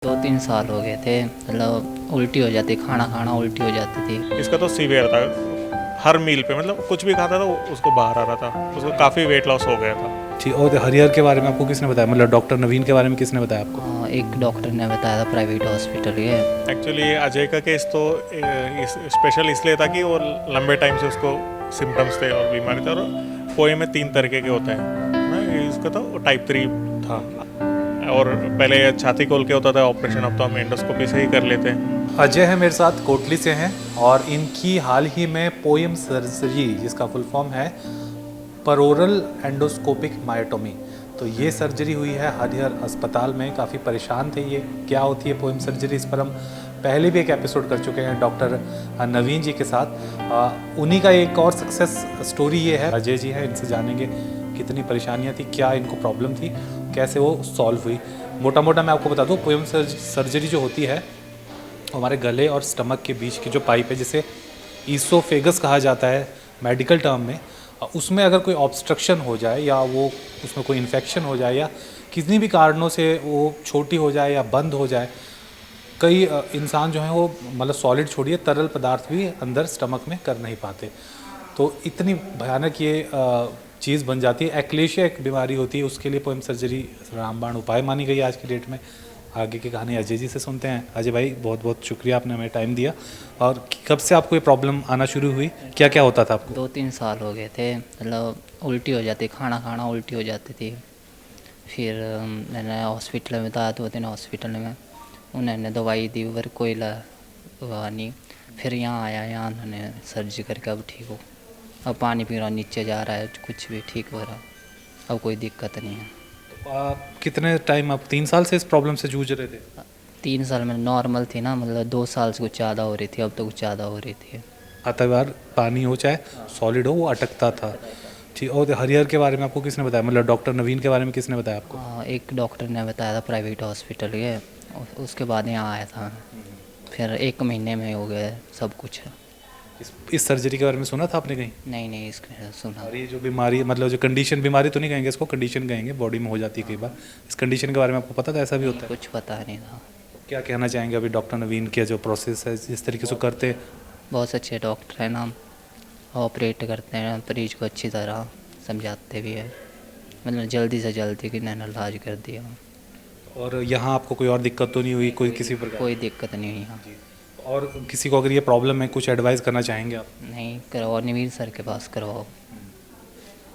2-3 साल हो गए थे, मतलब उल्टी हो जाती, खाना खाना उल्टी हो जाती थी। इसका तो सीवियर था। हर मील पे मतलब कुछ भी खाता था उसको बाहर आ रहा था। उसको काफ़ी वेट लॉस हो गया था। ठीक। और हरिहर के बारे में आपको किसने बताया, मतलब डॉक्टर नवीन के बारे में किसने बताया आपको? एक डॉक्टर ने बताया था प्राइवेट हॉस्पिटल के। एक्चुअली अजय का केस तो स्पेशल इसलिए था कि वो लंबे टाइम से उसको सिम्टम्स थे और बीमारी था। और पोए में 3 तरीके के होते हैं ना, इसका तो टाइप 3 था। और पहले छाती खोल के होता था ऑपरेशन, अब तो हम एंडोस्कोपी से ही कर लेते हैं। अजय है मेरे साथ, कोटली से हैं और इनकी हाल ही में पोएम सर्जरी, जिसका फुल फॉर्म है परोरल एंडोस्कोपिक मायोटोमी, तो ये सर्जरी हुई है हरिहर अस्पताल में। काफ़ी परेशान थे ये, क्या होती है पोएम सर्जरी, इस पर हम पहले भी एक एपिसोड कर चुके हैं डॉक्टर नवीन जी के साथ। उन्हीं का एक और सक्सेस स्टोरी ये है। अजय जी हैं, इनसे जानेंगे कितनी परेशानियाँ थी, क्या इनको प्रॉब्लम थी, कैसे वो सॉल्व हुई। मोटा मोटा मैं आपको बता दूँ, पोएम सर्जरी जो होती है हमारे गले और स्टमक के बीच की जो पाइप है, जिसे ईसोफेगस कहा जाता है मेडिकल टर्म में, उसमें अगर कोई ऑब्स्ट्रक्शन हो जाए या वो उसमें कोई इन्फेक्शन हो जाए या किसी भी कारणों से वो छोटी हो जाए या बंद हो जाए, कई इंसान जो हैं वो मतलब सॉलिड छोड़िए तरल पदार्थ भी अंदर स्टमक में कर नहीं पाते, तो इतनी भयानक ये चीज़ बन जाती है। एक्लेशिया एक बीमारी होती है, उसके लिए पोएम सर्जरी रामबाण उपाय मानी गई है आज की डेट में। आगे की कहानी अजय जी से सुनते हैं। अजय भाई, बहुत बहुत शुक्रिया, आपने हमें टाइम दिया। और कब से आपको ये प्रॉब्लम आना शुरू हुई, क्या क्या होता था आपको? 2-3 साल हो गए थे, मतलब उल्टी हो जाती, खाना खाना उल्टी हो जाती थी। फिर मैंने हॉस्पिटल में बताया, 2 दिन हॉस्पिटल में उन्होंने दवाई दी, पर कोई हुआ नहीं। फिर यहाँ आया, यहाँ उन्होंने सर्जरी करके अब ठीक हो। अब पानी पी रहा हूँ, नीचे जा रहा है, कुछ भी ठीक हो रहा, अब कोई दिक्कत नहीं है। आप कितने टाइम, आप 3 साल से इस प्रॉब्लम से जूझ रहे थे? 3 साल में नॉर्मल थी ना, मतलब 2 साल से कुछ ज़्यादा हो रही थी, अब तो कुछ ज़्यादा हो रही थी। आता बार पानी हो चाहे सॉलिड हो, वो अटकता था। ठीक। और हरिहर के बारे में आपको किसने बताया, मतलब डॉक्टर नवीन के बारे में किसने बताया आपको? एक डॉक्टर ने बताया था प्राइवेट हॉस्पिटल के, उसके बाद यहाँ आया था। फिर 1 महीने में हो गया सब कुछ। इस सर्जरी के बारे में सुना था आपने कहीं? नहीं नहीं, इसके सुना। और ये जो बीमारी, मतलब जो कंडीशन, बीमारी तो नहीं कहेंगे इसको, कंडीशन कहेंगे, बॉडी में हो जाती है कई बार, इस कंडीशन के बारे में आपको पता था ऐसा भी होता है? कुछ पता नहीं था। क्या कहना चाहेंगे अभी डॉक्टर नवीन के जो प्रोसेस है, जिस तरीके से करते हैं? बहुत अच्छे डॉक्टर हैं ना, ऑपरेट करते हैं मरीज को अच्छी तरह, समझाते भी है, मतलब जल्दी से जल्दी कि नैना इलाज कर दिया। और यहाँ आपको कोई और दिक्कत तो नहीं हुई, कोई किसी प्रकार? कोई दिक्कत नहीं हुई यहाँ। और किसी को अगर ये प्रॉब्लम है, कुछ एडवाइस करना चाहेंगे आप? नहीं, करवाओ, नवीन सर के पास करवाओ,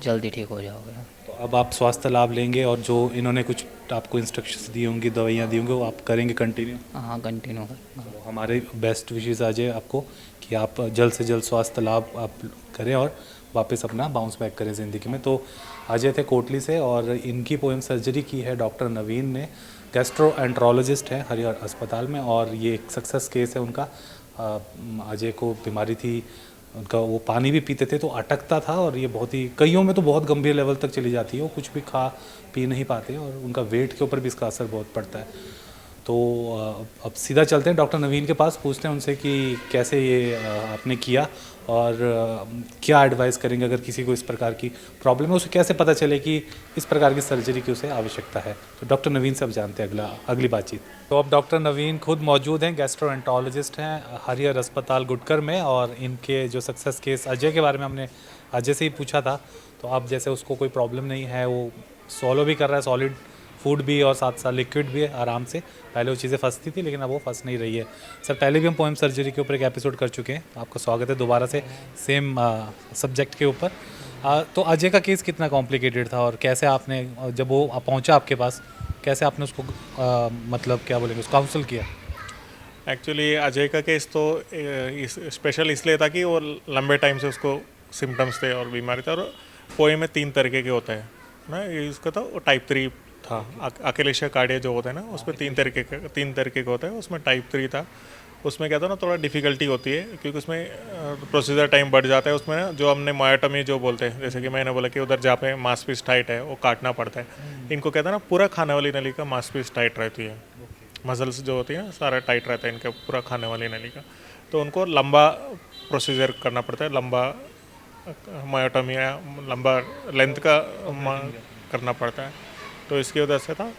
जल्दी ठीक हो जाओगे। तो अब आप स्वास्थ्य लाभ लेंगे और जो इन्होंने कुछ आपको इंस्ट्रक्शंस दी होंगी, दवाइयाँ दी होंगी, वो आप करेंगे कंटिन्यू? हाँ, कंटिन्यू करूँगा। तो हमारे बेस्ट विशेज़ आ जाए आपको कि आप जल्द से जल्द स्वास्थ्य लाभ आप करें और वापस अपना बाउंस बैक करें ज़िंदगी में। तो अजय थे कोटली से और इनकी पोएम सर्जरी की है डॉक्टर नवीन ने, गैस्ट्रोएंट्रोलॉजिस्ट है हरिहर अस्पताल में, और ये एक सक्सेस केस है उनका। अजय को बीमारी थी, उनका वो पानी भी पीते थे तो अटकता था, और ये बहुत ही, कईयों में तो बहुत गंभीर लेवल तक चली जाती है, वो कुछ भी खा पी नहीं पाते और उनका वेट के ऊपर भी इसका असर बहुत पड़ता है। तो अब सीधा चलते हैं डॉक्टर नवीन के पास, पूछते हैं उनसे कि कैसे ये आपने किया और क्या एडवाइस करेंगे अगर किसी को इस प्रकार की प्रॉब्लम है, उसे कैसे पता चले कि इस प्रकार की सर्जरी की उसे आवश्यकता है। तो डॉक्टर नवीन से अब जानते हैं अगली बातचीत। तो अब डॉक्टर नवीन खुद मौजूद हैं, गैस्ट्रोएंटरोलॉजिस्ट हैं हरिहर अस्पताल गुडकर में, और इनके जो सक्सेस केस अजय के बारे में हमने अजय से ही पूछा था। तो अब जैसे उसको कोई प्रॉब्लम नहीं है, वो सॉलो भी कर रहा है, सॉलिड फूड भी और साथ साथ लिक्विड भी है आराम से। पहले वो चीज़ें फंसती थी लेकिन अब वो फंस नहीं रही है। सर, पहले भी हम पोएम सर्जरी के ऊपर एक एपिसोड कर चुके हैं, आपका स्वागत है दोबारा से सेम सब्जेक्ट के ऊपर। तो अजय का केस कितना कॉम्प्लिकेटेड था और कैसे आपने, जब वो पहुंचा आपके पास, कैसे आपने उसको मतलब क्या बोलेंगे, उसको काउंसल किया? एक्चुअली अजय का केस तो स्पेशल इसलिए था कि वो लंबे टाइम से उसको सिम्टम्स थे और बीमारी था। और पोए में 3 तरीके के होते हैं ना, इसका तो टाइप 3 था। अकेलेशिया कार्डिया जो होता है ना, उसमें 3 तरीके का होता है, उसमें टाइप 3 था। उसमें क्या था ना, थोड़ा डिफ़िकल्टी होती है क्योंकि उसमें प्रोसीजर टाइम बढ़ जाता है। उसमें ना जो हमने मायोटमी जो बोलते हैं, जैसे कि मैंने बोला कि उधर जहाँ पे मांसपेशी टाइट है वो काटना पड़ता है। इनको कहते हैं ना, पूरा खाने वाली नली का मांसपेशी टाइट रहती है, मसल्स जो होती है ना सारा टाइट रहता है इनका, पूरा खाने वाली नली का। तो उनको लंबा प्रोसीजर करना पड़ता है, लंबा मायोटमी या लंबा लेंथ का करना पड़ता है। तो इसकी वजह से था।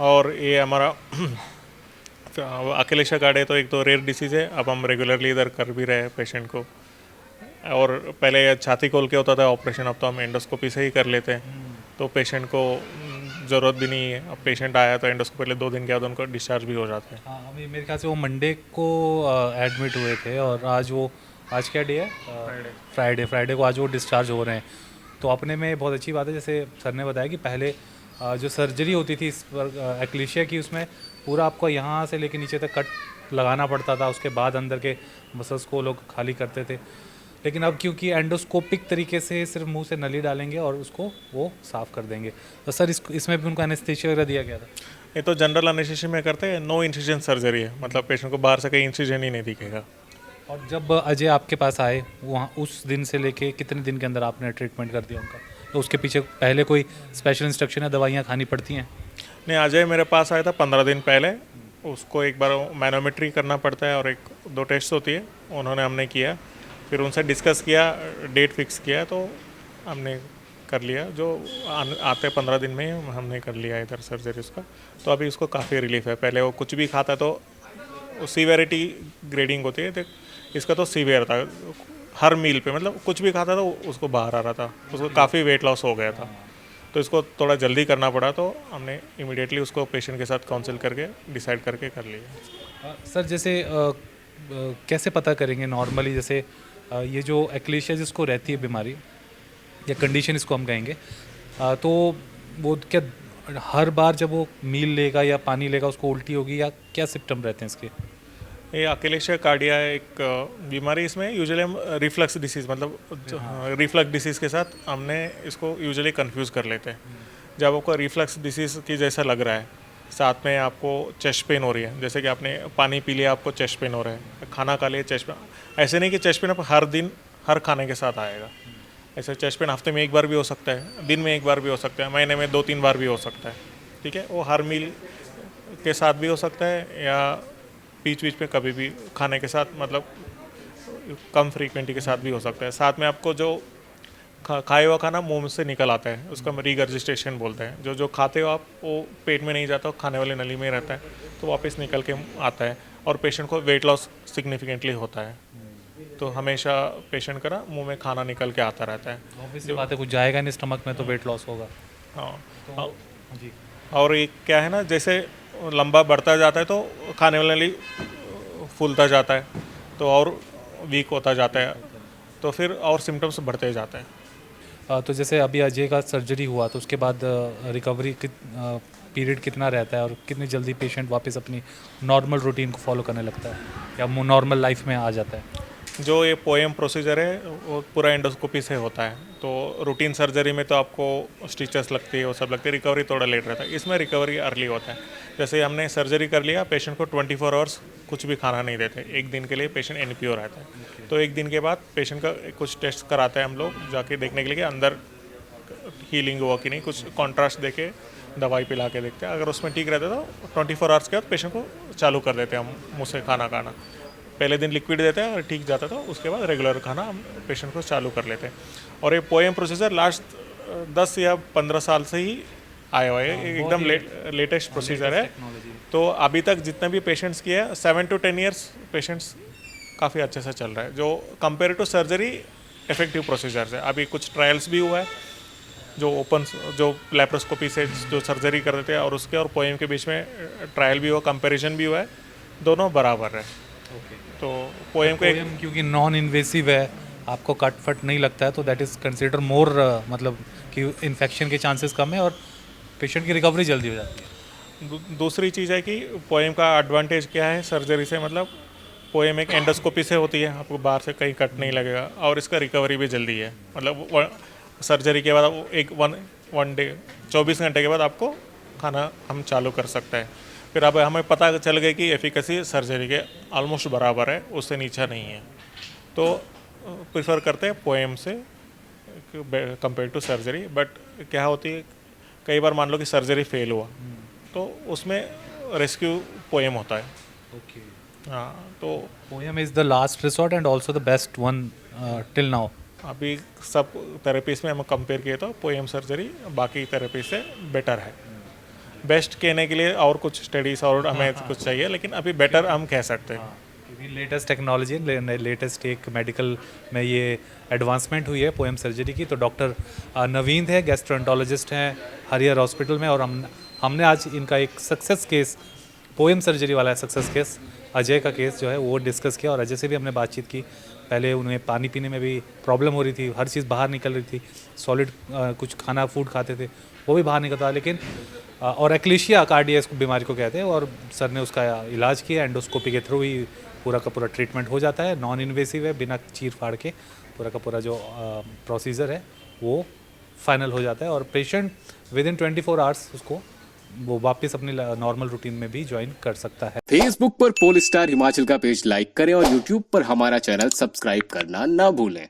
और ये हमारा अकेलेशा कार्डिया तो एक तो रेयर डिसीज़ है, अब हम रेगुलरली इधर कर भी रहे हैं पेशेंट को। और पहले छाती खोल के होता था ऑपरेशन, अब तो हम एंडोस्कोपी से ही कर लेते हैं, तो पेशेंट को ज़रूरत भी नहीं है। अब पेशेंट आया तो एंडोस्कोपी पहले 2 दिन के बाद उनको डिस्चार्ज भी हो जाते हैं। हाँ, अभी मेरे ख्याल से वो मंडे को एडमिट हुए थे और आज क्या डे है? फ्राइडे को आज वो डिस्चार्ज हो रहे हैं। तो अपने में बहुत अच्छी बात है, जैसे सर ने बताया कि पहले जो सर्जरी होती थी इस पर एक्लेशिया की, उसमें पूरा आपको यहाँ से लेके नीचे तक कट लगाना पड़ता था, उसके बाद अंदर के मसल्स को लोग खाली करते थे। लेकिन अब क्योंकि एंडोस्कोपिक तरीके से सिर्फ मुंह से नली डालेंगे और उसको वो साफ़ कर देंगे, तो सर इसमें भी उनको एनेस्थीसिया वगैरह दिया गया था? ये तो जनरल एनेस्थीसिया में करते हैं, नो इंसिजन सर्जरी है, मतलब पेशेंट को बाहर से कहीं इंसिजन ही नहीं दिखेगा। और जब अजय आपके पास आए वहाँ, उस दिन से लेके कितने दिन के अंदर आपने ट्रीटमेंट कर दिया उनका? तो उसके पीछे पहले कोई स्पेशल इंस्ट्रक्शन या दवाइयाँ खानी पड़ती हैं? नहीं, अजय मेरे पास आया था 15 दिन पहले। उसको एक बार मैनोमेट्री करना पड़ता है और 1-2 टेस्ट होती है, हमने किया। फिर उनसे डिस्कस किया, डेट फिक्स किया, तो हमने कर लिया। जो आते 15 दिन में ही हमने कर लिया इधर सर्जरी उसका। तो अभी उसको काफ़ी रिलीफ है। पहले वो कुछ भी खाता तो सीवियरिटी ग्रेडिंग होती है, तो इसका तो सीवियर था। हर मील पे मतलब कुछ भी खाता था उसको बाहर आ रहा था, उसको काफ़ी वेट लॉस हो गया था। तो इसको थोड़ा जल्दी करना पड़ा, तो हमने इमीडिएटली उसको पेशेंट के साथ काउंसिल करके डिसाइड करके कर लिया। सर जैसे कैसे पता करेंगे नॉर्मली, जैसे ये जो एक्लेशिया जिसको रहती है बीमारी या कंडीशन इसको हम कहेंगे, तो वो क्या हर बार जब वो मील लेगा या पानी लेगा उसको उल्टी होगी, या क्या सिम्टम रहते हैं इसके? ये अकेलेशिया कार्डिया एक बीमारी, इसमें यूजुअली हम रिफ्लक्स डिसीज़ मतलब रिफ्लक्स डिसीज़ के साथ हमने इसको यूजुअली कंफ्यूज कर लेते हैं। जब आपको रिफ्लक्स डिसीज़ की जैसा लग रहा है, साथ में आपको चेस्ट पेन हो रही है, जैसे कि आपने पानी पी लिया आपको चेस्ट पेन हो रहा है, खाना खा लिया चेस्ट पेन, ऐसे नहीं कि चेस्ट पेन आप हर दिन हर खाने के साथ आएगा। ऐसे चेस्ट पेन हफ्ते में 1 बार भी हो सकता है, दिन में 1 बार भी हो सकता है, महीने में 2-3 बार भी हो सकता है। ठीक है, वो हर मील के साथ भी हो सकता है या बीच बीच में कभी भी खाने के साथ, मतलब कम फ्रीक्वेंटी के साथ भी हो सकता है। साथ में आपको जो खाए हुआ खाना मुंह से निकल आता है, उसका हम रिगर्जिस्टेशन बोलते हैं। जो खाते हो आप वो पेट में नहीं जाता, खाने वाले नली में रहता है, तो वापस निकल के आता है और पेशेंट को वेट लॉस सिग्निफिकेंटली होता है। तो हमेशा पेशेंट का ना मुँह में खाना निकल के आता रहता है। ऑब्वियसली बात है, कुछ जाएगा नहीं स्टमक में तो वेट लॉस होगा। हाँ जी। और ये क्या है ना, जैसे लंबा बढ़ता जाता है तो खाने वाला नली फूलता जाता है, तो और वीक होता जाता है, तो फिर और सिम्टम्स बढ़ते जाते हैं। तो जैसे अभी अजय का सर्जरी हुआ तो उसके बाद रिकवरी पीरियड कितना रहता है और कितनी जल्दी पेशेंट वापस अपनी नॉर्मल रूटीन को फॉलो करने लगता है या नॉर्मल लाइफ में आ जाता है? जो ये पोएम प्रोसीजर है वो पूरा एंडोस्कोपी से होता है। तो रूटीन सर्जरी में तो आपको स्टिचेस लगती है, वो सब लगती है, रिकवरी थोड़ा लेट रहता है। इसमें रिकवरी अर्ली होता है। जैसे हमने सर्जरी कर लिया, पेशेंट को 24 आवर्स कुछ भी खाना नहीं देते, 1 दिन के लिए पेशेंट एनपीओ रहता है। तो 1 दिन के बाद पेशेंट का कुछ टेस्ट कराते हैं हम लोग, जाके देखने के लिए कि अंदर हीलिंग हुआ कि नहीं, कुछ कॉन्ट्रास्ट देके दवाई पिला के देखते हैं। अगर उसमें ठीक रहता है तो 24 आवर्स के बाद पेशेंट को चालू कर देते हैं हम मुँह से खाना खाना। पहले दिन लिक्विड देते हैं और ठीक जाता है तो उसके बाद रेगुलर खाना हम पेशेंट को चालू कर लेते हैं। और ये पोएम प्रोसीजर लास्ट 10 या 15 साल से ही आया हुआ है, एकदम लेटेस्ट प्रोसीजर है। तो अभी तक जितने भी पेशेंट्स किए हैं 7 to 10 ईयर्स पेशेंट्स काफ़ी अच्छे से चल रहा है, जो compare to surgery effective procedure है। अभी कुछ ट्रायल्स भी हुआ है, जो ओपन जो लेप्रोस्कोपी से जो सर्जरी कर देते हैं और उसके और पोएम के बीच में ट्रायल भी हुआ, कंपेरिजन भी हुआ है, दोनों बराबर है। तो पोएम को पोएम क्योंकि नॉन इन्वेसिव है, आपको कट फट नहीं लगता है, तो दैट इज़ कंसिडर मोर, मतलब कि इन्फेक्शन के चांसेस कम है और पेशेंट की रिकवरी जल्दी हो जाती है। दूसरी चीज़ है कि पोएम का एडवांटेज क्या है सर्जरी से, मतलब पोएम एक एंडोस्कोपी से होती है, आपको बाहर से कहीं कट नहीं लगेगा और इसका रिकवरी भी जल्दी है। मतलब सर्जरी के बाद वन डे 24 घंटे के बाद आपको खाना हम चालू कर सकते हैं। फिर अब हमें पता चल गया कि एफिकेसी सर्जरी के ऑलमोस्ट बराबर है, उससे नीचा नहीं है, तो प्रेफर करते हैं पोएम से कंपेयर टू सर्जरी। बट क्या होती है, कई बार मान लो कि सर्जरी फेल हुआ तो उसमें रेस्क्यू पोएम होता है। ओके, हाँ, तो poem is the last resort and also the best one till now. अभी सब थेरेपीज में हम कंपेयर किए तो पोएम सर्जरी बाकी थेरेपी से बेटर है। बेस्ट कहने के लिए और कुछ स्टडीज़ और हमें कुछ चाहिए, लेकिन अभी बेटर हम कह सकते हैं। क्योंकि लेटेस्ट टेक्नोलॉजी, लेटेस्ट एक मेडिकल में ये एडवांसमेंट हुई है पोएम सर्जरी की। तो डॉक्टर नवीन है, गैस्ट्रोएंटरोलॉजिस्ट हैं हरियर हॉस्पिटल में, और हमने आज इनका एक सक्सेस केस, पोएम सर्जरी वाला सक्सेस केस, अजय का केस जो है वो डिस्कस किया। और अजय से भी हमने बातचीत की। पहले उन्हें पानी पीने में भी प्रॉब्लम हो रही थी, हर चीज़ बाहर निकल रही थी, सॉलिड कुछ खाना फूड खाते थे वो भी बाहर निकलता, लेकिन और एक्लेशिया कार्डिया इसको बीमारी को कहते हैं। और सर ने उसका इलाज किया, एंडोस्कोपी के थ्रू ही पूरा का पूरा ट्रीटमेंट हो जाता है, नॉन इन्वेसिव है, बिना चीर फाड़ के पूरा का पूरा जो प्रोसीजर है वो फाइनल हो जाता है। और पेशेंट विद इन 24 आवर्स उसको वो वापस अपनी नॉर्मल रूटीन में भी ज्वाइन कर सकता है। फेसबुक पर पोल स्टार हिमाचल का पेज लाइक करें और यूट्यूब पर हमारा चैनल सब्सक्राइब करना ना भूलें।